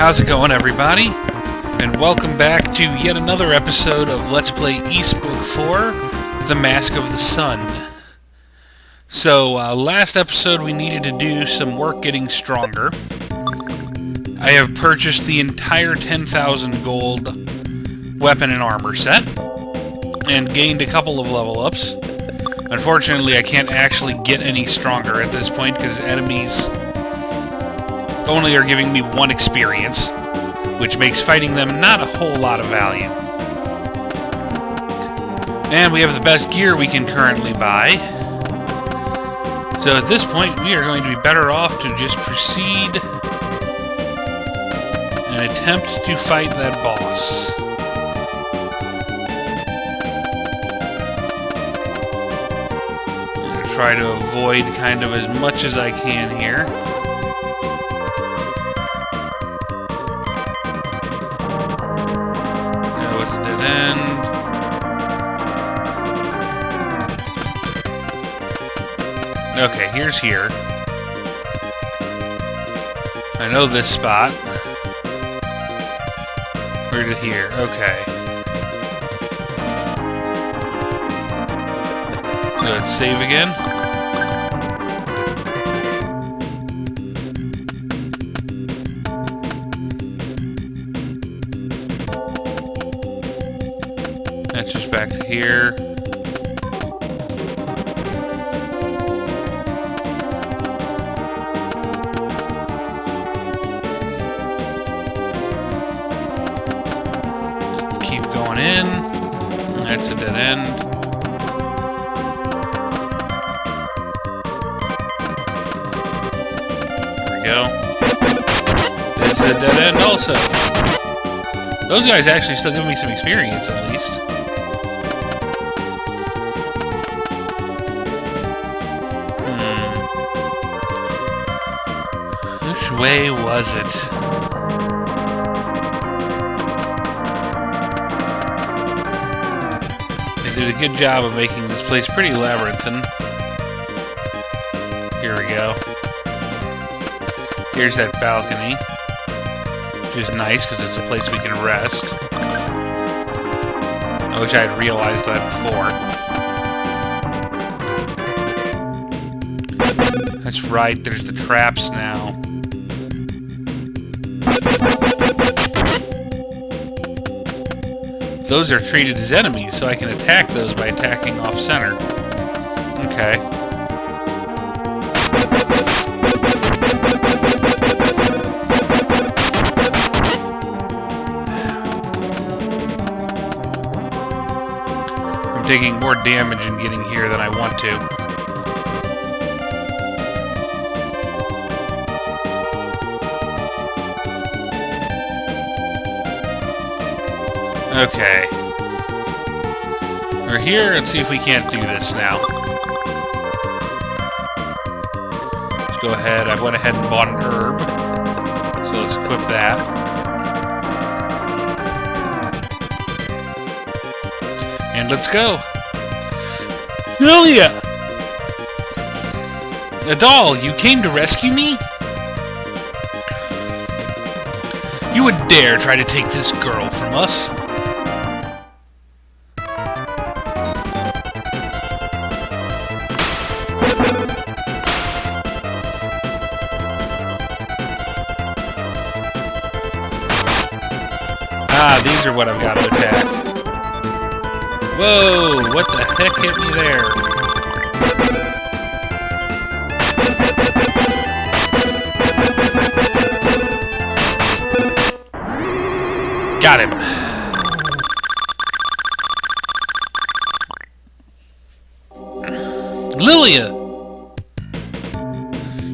How's it going, everybody? And welcome back to yet another episode of Let's Play Eastbook 4, The Mask of the Sun. So, last episode we needed to do some work getting stronger. I have purchased the entire 10,000 gold weapon and armor set, and gained a couple of level ups. Unfortunately, I can't actually get any stronger at this point, because enemies only are giving me 1 experience, which makes fighting them not a whole lot of value. And we have the best gear we can currently buy. So at this point, we are going to be better off to just proceed and attempt to fight that boss. I'm going to try to avoid kind of as much as I can here. Okay, here's here. I know this spot. Where to here? Okay. Let's save again. That's just back to here. In. That's a dead end. There we go. This is a dead end also. Those guys actually still give me some experience at least. Which way was it? They did a good job of making this place pretty labyrinthine. Here we go. Here's that balcony, which is nice because it's a place we can rest. I wish I had realized that before. That's right, there's the traps now. Those are treated as enemies, so I can attack those by attacking off-center. Okay. I'm taking more damage and getting here than I want to. Okay. We're here. Let's see if we can't do this now. Let's go ahead. I went ahead and bought an herb. So let's equip that. And let's go. Lilia! Adal, you came to rescue me? You would dare try to take this girl from us? Ah, these are what I've got to attack. Whoa, what the heck hit me there? Got him. Lilia!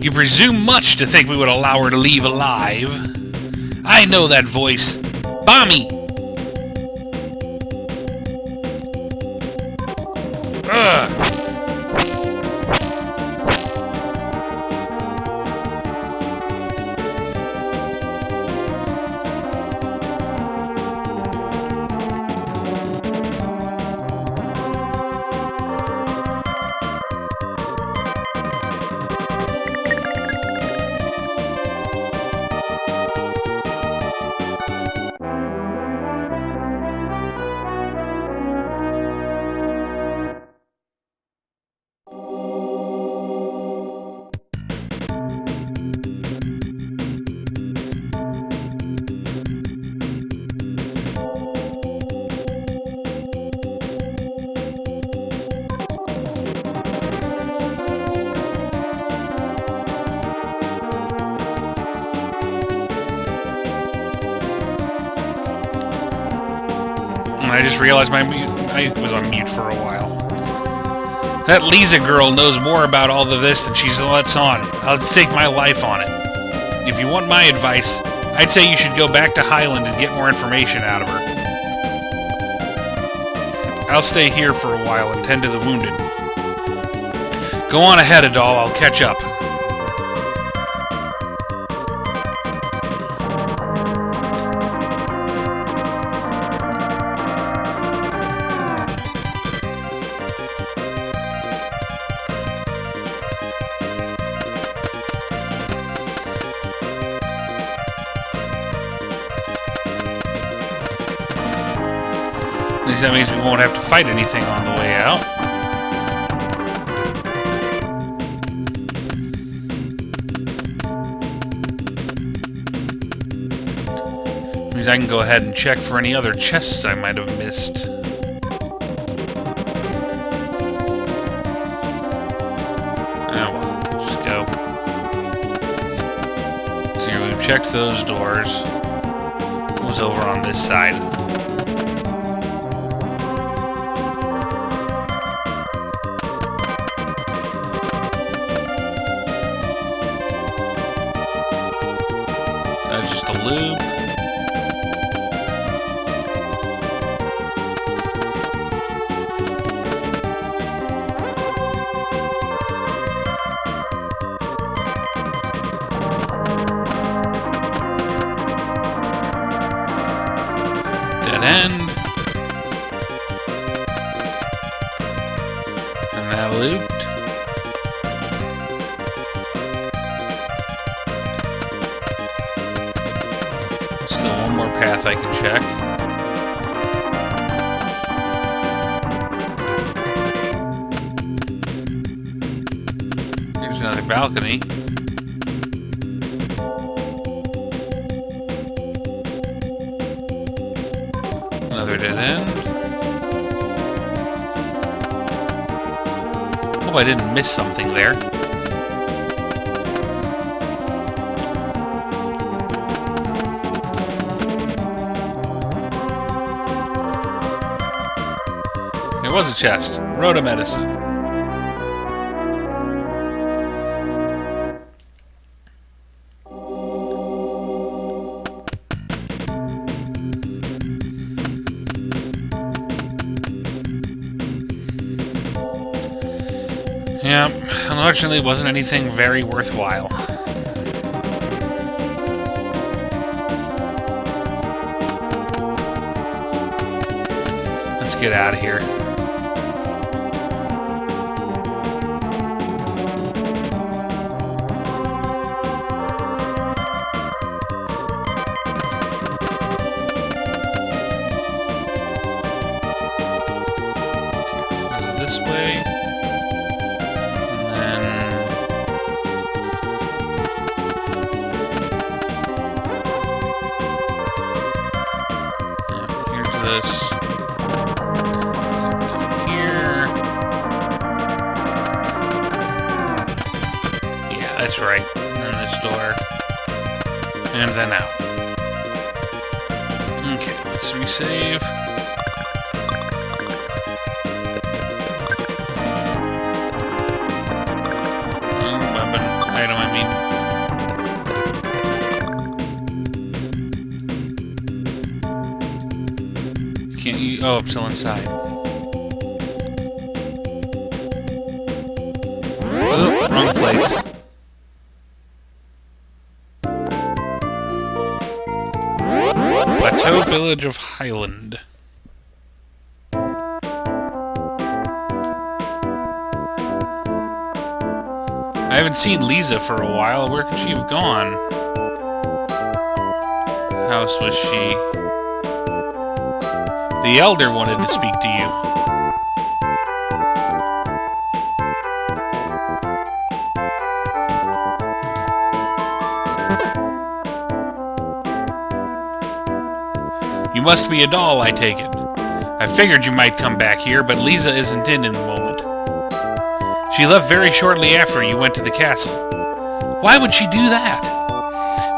You presume much to think we would allow her to leave alive. I know that voice. Bami! Ugh! I just realized I was on mute for a while. That Lisa girl knows more about all of this than she lets on. I'll stake my life on it. If you want my advice, I'd say you should go back to Highland and get more information out of her. I'll stay here for a while and tend to the wounded. Go on ahead, Adal. I'll catch up. At least that means we won't have to fight anything on the way out. Means I can go ahead and check for any other chests I might have missed. Oh well, just go. So here we've checked those doors. What was over on this side? That's just a loop. End. And that looped. Still one more path I can check. Here's another balcony. Another dead end. Hope I didn't miss something there. There was a chest. Rhoda medicine. Yeah, unfortunately it wasn't anything very worthwhile. Let's get out of here. Is it this way? This here. Yeah, that's right. And then this door. And then out. Okay, let's resave. Weapon item, I mean. Can't you? Oh, I'm still inside. Oh, wrong place. Plateau Village of Highland. I haven't seen Lisa for a while. Where could she have gone? House was she? The Elder wanted to speak to you. You must be Adal, I take it. I figured you might come back here, but Lisa isn't in the moment. She left very shortly after you went to the castle. Why would she do that?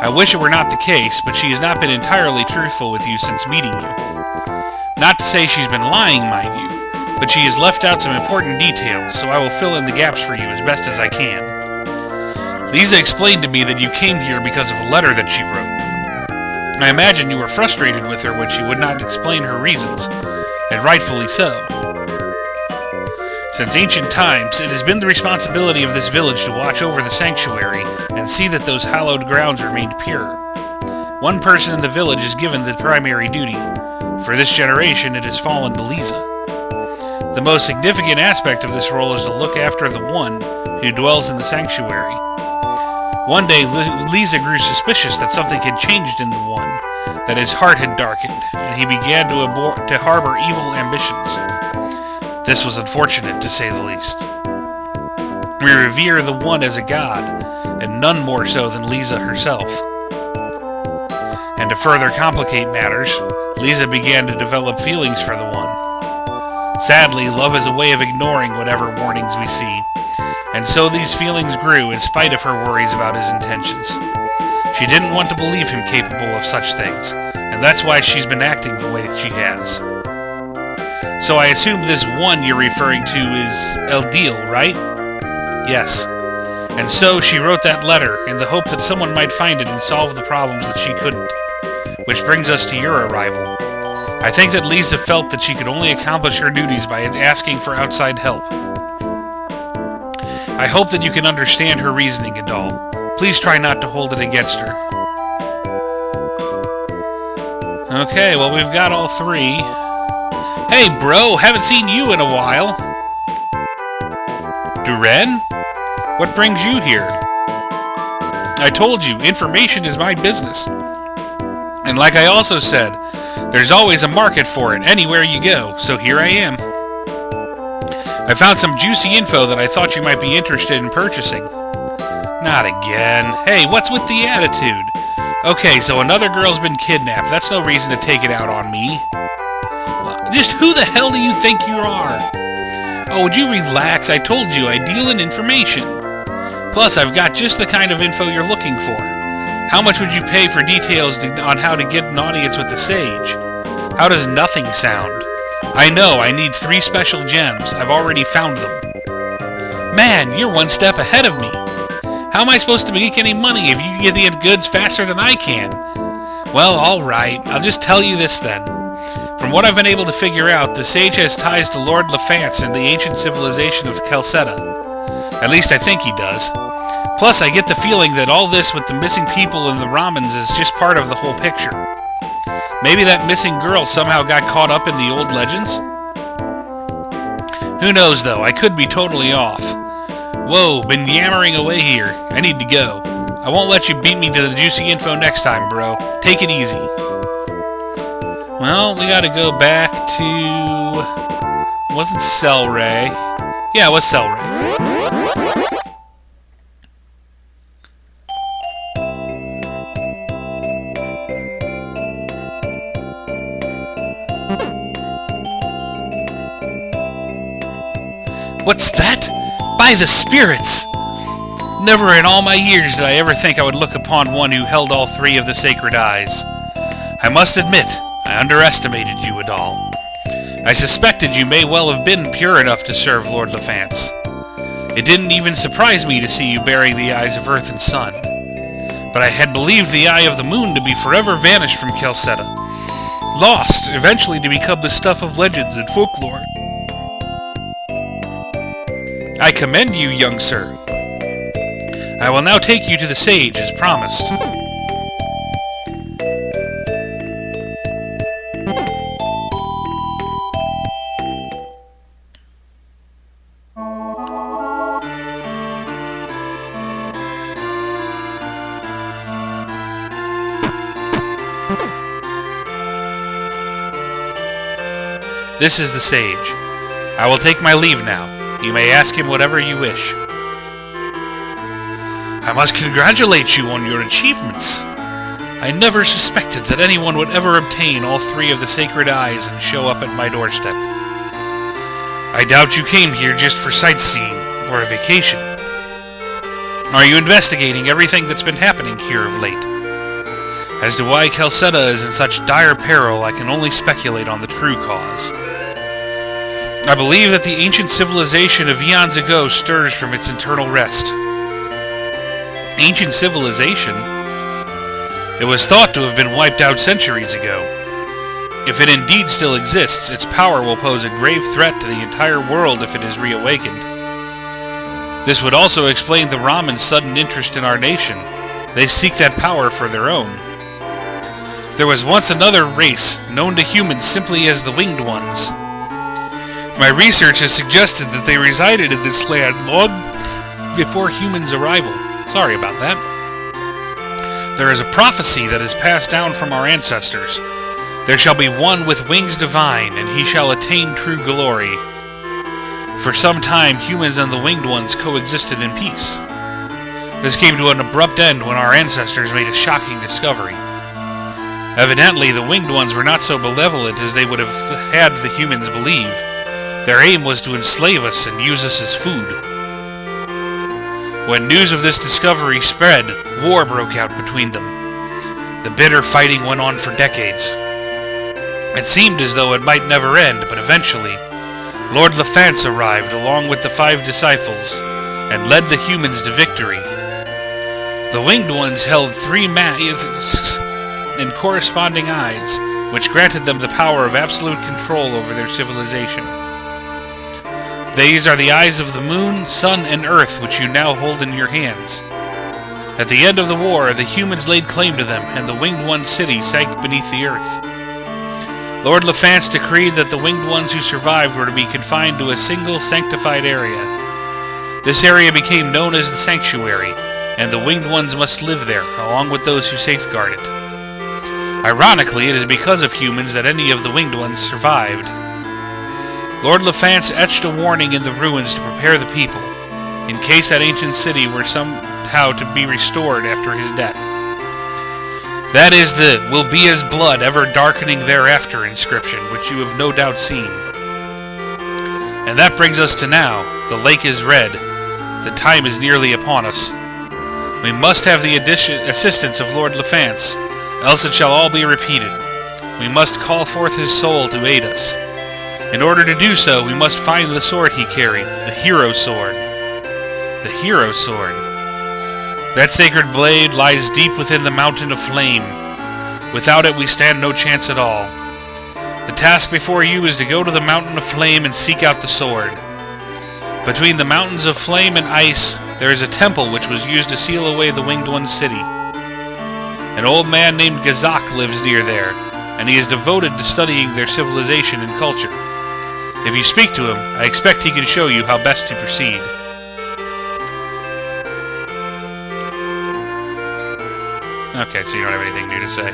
I wish it were not the case, but she has not been entirely truthful with you since meeting you. Not to say she's been lying, mind you, but she has left out some important details, so I will fill in the gaps for you as best as I can. Lisa explained to me that you came here because of a letter that she wrote. I imagine you were frustrated with her when she would not explain her reasons, and rightfully so. Since ancient times, it has been the responsibility of this village to watch over the sanctuary and see that those hallowed grounds remained pure. One person in the village is given the primary duty. For this generation, it has fallen to Lisa. The most significant aspect of this role is to look after the One who dwells in the sanctuary. One day, Lisa grew suspicious that something had changed in the One, that his heart had darkened, and he began to harbor evil ambitions. This was unfortunate, to say the least. We revere the One as a god, and none more so than Lisa herself. And to further complicate matters, Lisa began to develop feelings for the One. Sadly, love is a way of ignoring whatever warnings we see, and so these feelings grew in spite of her worries about his intentions. She didn't want to believe him capable of such things, and that's why she's been acting the way she has. So I assume this One you're referring to is Eldiel, right? Yes. And so she wrote that letter in the hope that someone might find it and solve the problems that she couldn't. Which brings us to your arrival. I think that Lisa felt that she could only accomplish her duties by asking for outside help. I hope that you can understand her reasoning, Adal. Please try not to hold it against her. Okay, well, we've got all three. Hey, bro, haven't seen you in a while. Duren? What brings you here? I told you, information is my business. And like I also said, there's always a market for it anywhere you go, so here I am. I found some juicy info that I thought you might be interested in purchasing. Not again. Hey, what's with the attitude? Okay, so another girl's been kidnapped. That's no reason to take it out on me. Just who the hell do you think you are? Oh, would you relax? I told you I deal in information. Plus, I've got just the kind of info you're looking for. How much would you pay for details on how to get an audience with the sage? How does nothing sound? I know, I need 3 special gems. I've already found them. Man, you're one step ahead of me. How am I supposed to make any money if you can get the goods faster than I can? Well, alright. I'll just tell you this then. From what I've been able to figure out, the sage has ties to Lord Lefance and the ancient civilization of Kelseta. At least I think he does. Plus, I get the feeling that all this with the missing people and the ramens is just part of the whole picture. Maybe that missing girl somehow got caught up in the old legends? Who knows, though? I could be totally off. Whoa, been yammering away here. I need to go. I won't let you beat me to the juicy info next time, bro. Take it easy. Well, we gotta go back to... Wasn't Selray. Yeah, it was Selray. What's that? By the spirits! Never in all my years did I ever think I would look upon one who held all 3 of the sacred eyes. I must admit, I underestimated you, Adal. I suspected you may well have been pure enough to serve Lord Lefance. It didn't even surprise me to see you bearing the eyes of Earth and Sun. But I had believed the Eye of the Moon to be forever vanished from Kelseta, lost, eventually to become the stuff of legends and folklore. I commend you, young sir. I will now take you to the sage, as promised. This is the sage. I will take my leave now. You may ask him whatever you wish. I must congratulate you on your achievements. I never suspected that anyone would ever obtain all 3 of the sacred eyes and show up at my doorstep. I doubt you came here just for sightseeing or a vacation. Are you investigating everything that's been happening here of late? As to why Calcetta is in such dire peril, I can only speculate on the true cause. I believe that the ancient civilization of eons ago stirs from its eternal rest. Ancient civilization? It was thought to have been wiped out centuries ago. If it indeed still exists, its power will pose a grave threat to the entire world if it is reawakened. This would also explain the Raman's sudden interest in our nation. They seek that power for their own. There was once another race, known to humans simply as the Winged Ones. My research has suggested that they resided in this land long before humans' arrival. Sorry about that. There is a prophecy that is passed down from our ancestors. There shall be one with wings divine, and he shall attain true glory. For some time, humans and the Winged Ones coexisted in peace. This came to an abrupt end when our ancestors made a shocking discovery. Evidently, the Winged Ones were not so malevolent as they would have had the humans believe. Their aim was to enslave us and use us as food. When news of this discovery spread, war broke out between them. The bitter fighting went on for decades. It seemed as though it might never end, but eventually, Lord Lefance arrived along with the 5 disciples and led the humans to victory. The Winged Ones held 3 masks and corresponding eyes, which granted them the power of absolute control over their civilization. These are the eyes of the moon, sun, and earth, which you now hold in your hands. At the end of the war, the humans laid claim to them, and the Winged One city sank beneath the earth. Lord Lefance decreed that the Winged Ones who survived were to be confined to a single sanctified area. This area became known as the Sanctuary, and the Winged Ones must live there, along with those who safeguard it. Ironically, it is because of humans that any of the Winged Ones survived. Lord Lefance etched a warning in the ruins to prepare the people, in case that ancient city were somehow to be restored after his death. That is the "will be as blood ever darkening thereafter" inscription, which you have no doubt seen. And that brings us to now. The lake is red. The time is nearly upon us. We must have the assistance of Lord Lefance, else it shall all be repeated. We must call forth his soul to aid us. In order to do so, we must find the sword he carried, the Hero Sword. The Hero Sword. That sacred blade lies deep within the Mountain of Flame. Without it, we stand no chance at all. The task before you is to go to the Mountain of Flame and seek out the sword. Between the Mountains of Flame and Ice, there is a temple which was used to seal away the Winged One city. An old man named Gazak lives near there, and he is devoted to studying their civilization and culture. If you speak to him, I expect he can show you how best to proceed. Okay, so you don't have anything new to say.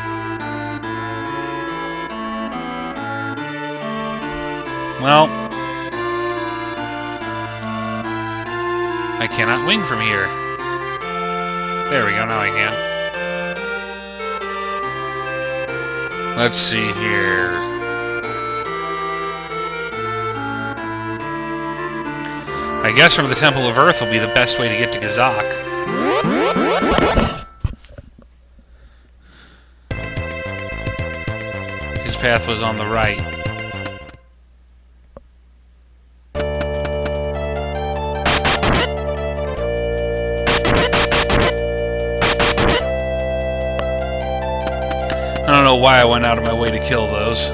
Well, I cannot wing from here. There we go, now I can. Let's see here. I guess from the Temple of Earth will be the best way to get to Gazak. His path was on the right. I don't know why I went out of my way to kill those.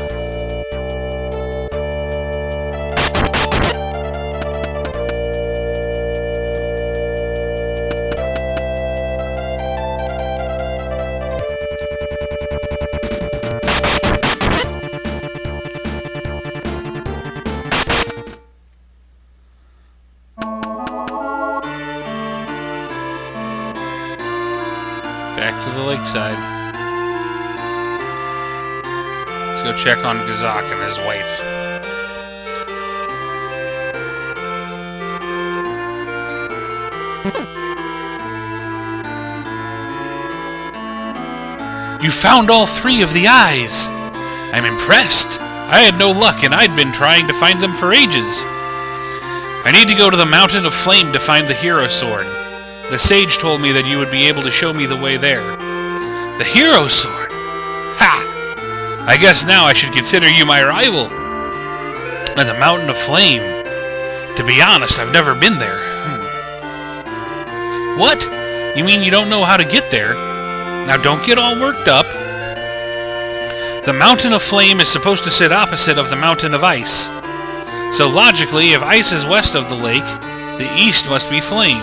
Back to the lakeside. Let's go check on Gazak and his wife. You found all 3 of the eyes! I'm impressed. I had no luck and I'd been trying to find them for ages. I need to go to the Mountain of Flame to find the Hero Sword. The sage told me that you would be able to show me the way there. The Hero Sword? I guess now I should consider you my rival. And the Mountain of Flame. To be honest, I've never been there. What? You mean you don't know how to get there? Now don't get all worked up. The Mountain of Flame is supposed to sit opposite of the Mountain of Ice. So logically, if ice is west of the lake, the east must be flame.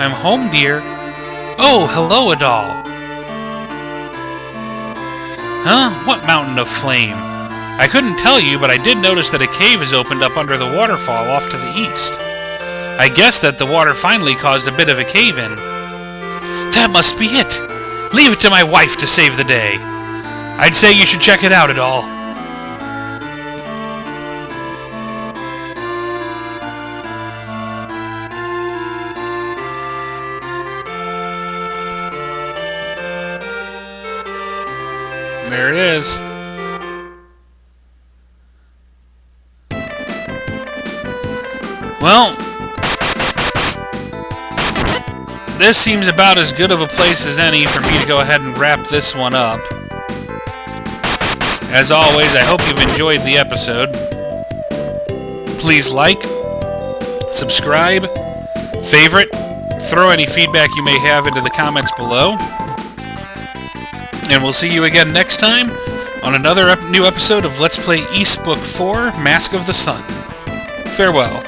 I'm home, dear. Oh, hello, Adal. Huh? What Mountain of Flame? I couldn't tell you, but I did notice that a cave has opened up under the waterfall off to the east. I guess that the water finally caused a bit of a cave-in. That must be it. Leave it to my wife to save the day. I'd say you should check it out, Adal. There it is. Well, this seems about as good of a place as any for me to go ahead and wrap this one up. As always, I hope you've enjoyed the episode. Please like, subscribe, favorite, throw any feedback you may have into the comments below. And we'll see you again next time on another new episode of Let's Play Eastbook 4, Mask of the Sun. Farewell.